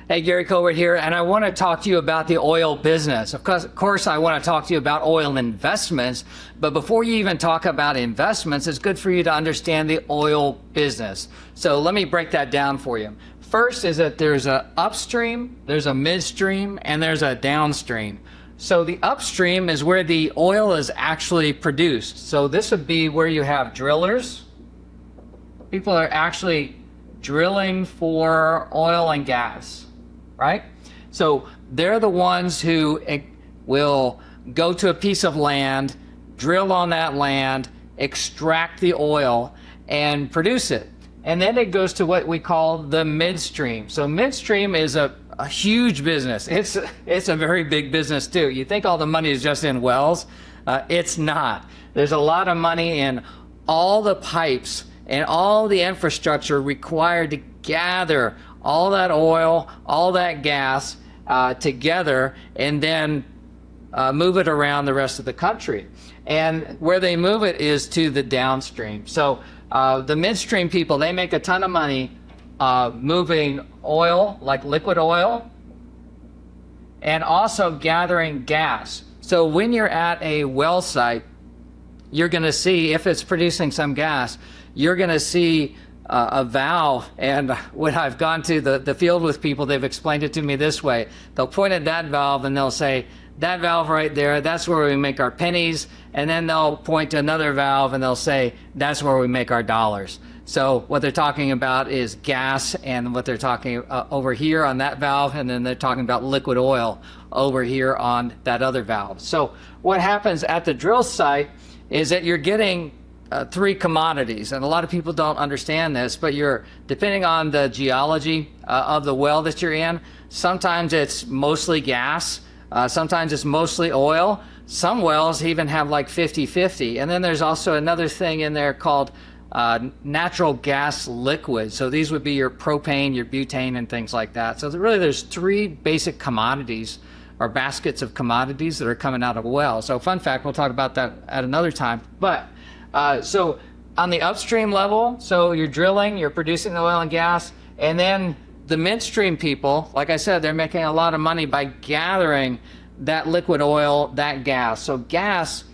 Hey, Gary Covert here, and I want to talk to you about the oil business. Of course, I want to talk to you about oil investments, but before you even talk about investments, it's good for you to understand the oil business. So let me break that down for you. First is that there's an upstream, there's a midstream, and there's a downstream. So the upstream is where the oil is actually produced. So this would be where you have drillers. People are actually drilling for oil and gas. Right? So they're the ones who will go to a piece of land, drill on that land, extract the oil, and produce it. And then it goes to what we call the midstream. So midstream is a huge business. It's a very big business too. You think all the money is just in wells. It's not. There's a lot of money in all the pipes and all the infrastructure required to gather all that oil, all that gas together, and then move it around the rest of the country. And where they move it is to the downstream. So the midstream people, they make a ton of money moving oil, like liquid oil, and also gathering gas. So when you're at a well site, you're going to see, if it's producing some gas, you're going to see a valve. And when I've gone to the field with people, they've explained it to me this way. They'll point at that valve and they'll say, that valve right there, that's where we make our pennies. And then they'll point to another valve and they'll say, that's where we make our dollars. So what they're talking about is gas, and what they're talking over here on that valve, and then they're talking about liquid oil over here on that other valve. So what happens at the drill site is that you're getting three commodities, and a lot of people don't understand this, but depending on the geology of the well that you're in, sometimes it's mostly gas, sometimes it's mostly oil. Some wells even have like 50-50. And then there's also another thing in there called natural gas liquid. So these would be your propane, your butane, and things like that. So there's three basic commodities, or baskets of commodities, that are coming out of a well. So fun fact, we'll talk about that at another time. But so on the upstream level, so you're drilling, you're producing the oil and gas, and then the midstream people, like I said, they're making a lot of money by gathering that liquid oil, that gas. So gas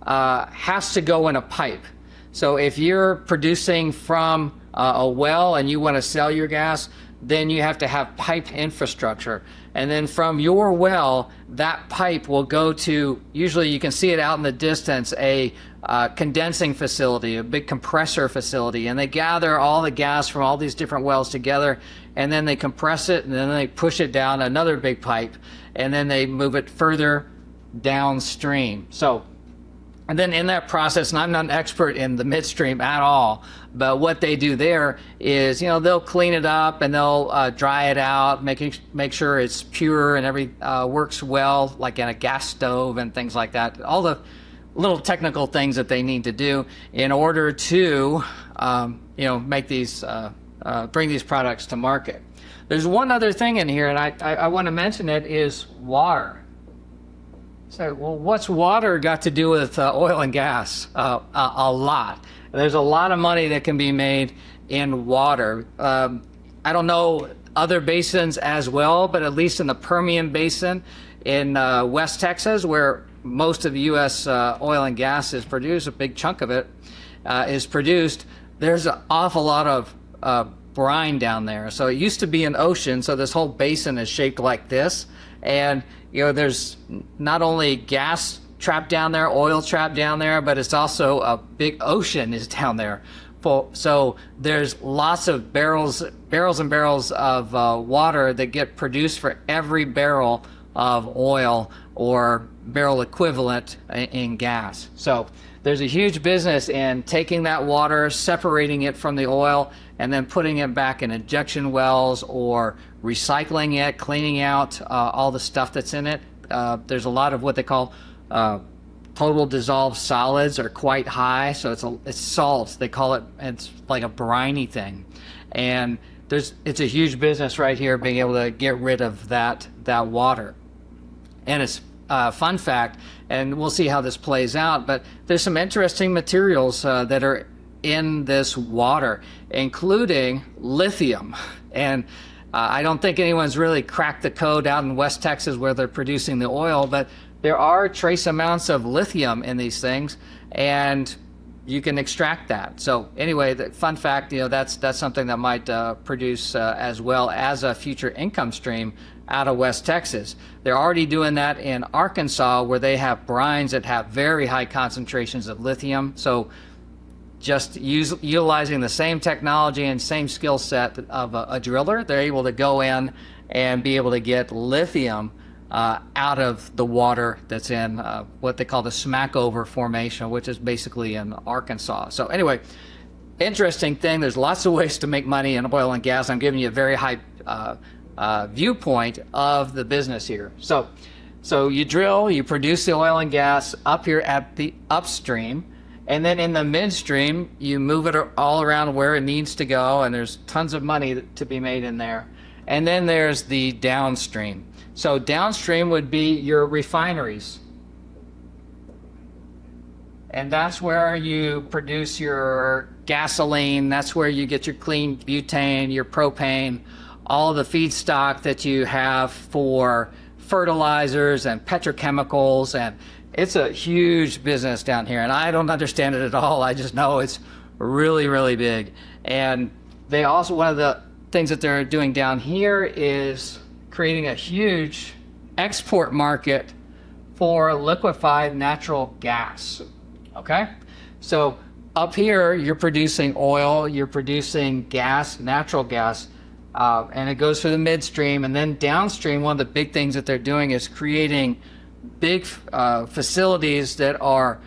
has to go in a pipe. So if you're producing from a well and you want to sell your gas, then you have to have pipe infrastructure. And then from your well, that pipe will go to, usually you can see it out in the distance, a condensing facility, a big compressor facility. And they gather all the gas from all these different wells together, and then they compress it, and then they push it down another big pipe, and then they move it further downstream. So, and then in that process, and I'm not an expert in the midstream at all, but what they do there is, they'll clean it up and they'll dry it out, make sure it's pure and works well, like in a gas stove and things like that. All the little technical things that they need to do in order to, make these, bring these products to market. There's one other thing in here, and I want to mention it, is water. So, well, what's water got to do with oil and gas? A lot. There's a lot of money that can be made in water. I don't know other basins as well, but at least in the Permian Basin in West Texas, where most of the U.S. Oil and gas is produced, a big chunk of it is produced, there's an awful lot of brine down there. So it used to be an ocean, so this whole basin is shaped like this. And there's not only gas trapped down there, oil trapped down there, but it's also a big ocean is down there. So there's lots of barrels and barrels of water that get produced for every barrel of oil or barrel equivalent in gas. So there's a huge business in taking that water, separating it from the oil, and then putting it back in injection wells or recycling it, cleaning out all the stuff that's in it. There's a lot of what they call total dissolved solids are quite high, so it's salts. They call it, it's like a briny thing. And it's a huge business right here being able to get rid of that water. And it's fun fact, and we'll see how this plays out, but there's some interesting materials that are in this water, including lithium. And I don't think anyone's really cracked the code out in West Texas where they're producing the oil, but there are trace amounts of lithium in these things, and you can extract that. So anyway, the fun fact, that's something that might produce as well as a future income stream out of West Texas. They're already doing that in Arkansas, where they have brines that have very high concentrations of lithium. So just utilizing the same technology and same skill set of a driller, they're able to go in and be able to get lithium out of the water that's in what they call the Smackover Formation, which is basically in Arkansas. So anyway, interesting thing. There's lots of ways to make money in oil and gas. I'm giving you a very high viewpoint of the business here. So you drill, you produce the oil and gas up here at the upstream, and then in the midstream, you move it all around where it needs to go, and there's tons of money to be made in there. And then there's the downstream. So downstream would be your refineries. And that's where you produce your gasoline, that's where you get your clean butane, your propane, all the feedstock that you have for fertilizers and petrochemicals, and it's a huge business down here, and I don't understand it at all. I just know it's really, really big. And they also, one of the things that they're doing down here is creating a huge export market for liquefied natural gas. Okay? So up here, you're producing oil, you're producing gas, natural gas, and it goes through the midstream. And then downstream, one of the big things that they're doing is creating big facilities that are,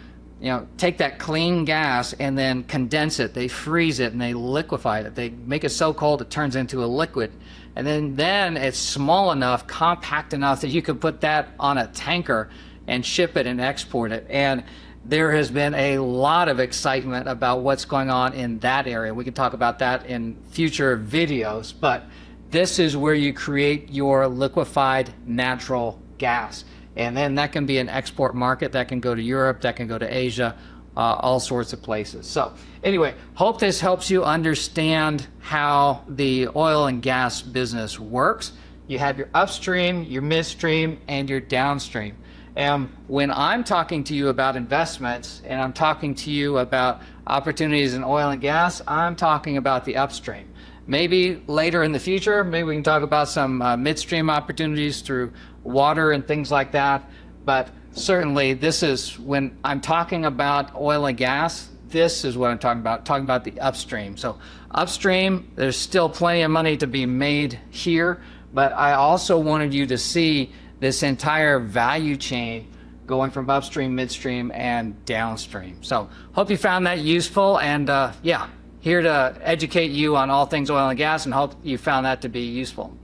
take that clean gas and then condense it. They freeze it and they liquefy it. They make it so cold it turns into a liquid. And then it's small enough, compact enough that you could put that on a tanker and ship it and export it. And there has been a lot of excitement about what's going on in that area. We can talk about that in future videos, but this is where you create your liquefied natural gas. And then that can be an export market that can go to Europe, that can go to Asia, all sorts of places. So anyway, hope this helps you understand how the oil and gas business works. You have your upstream, your midstream, and your downstream. And when I'm talking to you about investments and I'm talking to you about opportunities in oil and gas, I'm talking about the upstream. Maybe later in the future, maybe we can talk about some midstream opportunities through water and things like that. But certainly this is, when I'm talking about oil and gas, this is what I'm talking about the upstream. So upstream, there's still plenty of money to be made here, but I also wanted you to see this entire value chain going from upstream, midstream, and downstream. So hope you found that useful, and here to educate you on all things oil and gas, and hope you found that to be useful.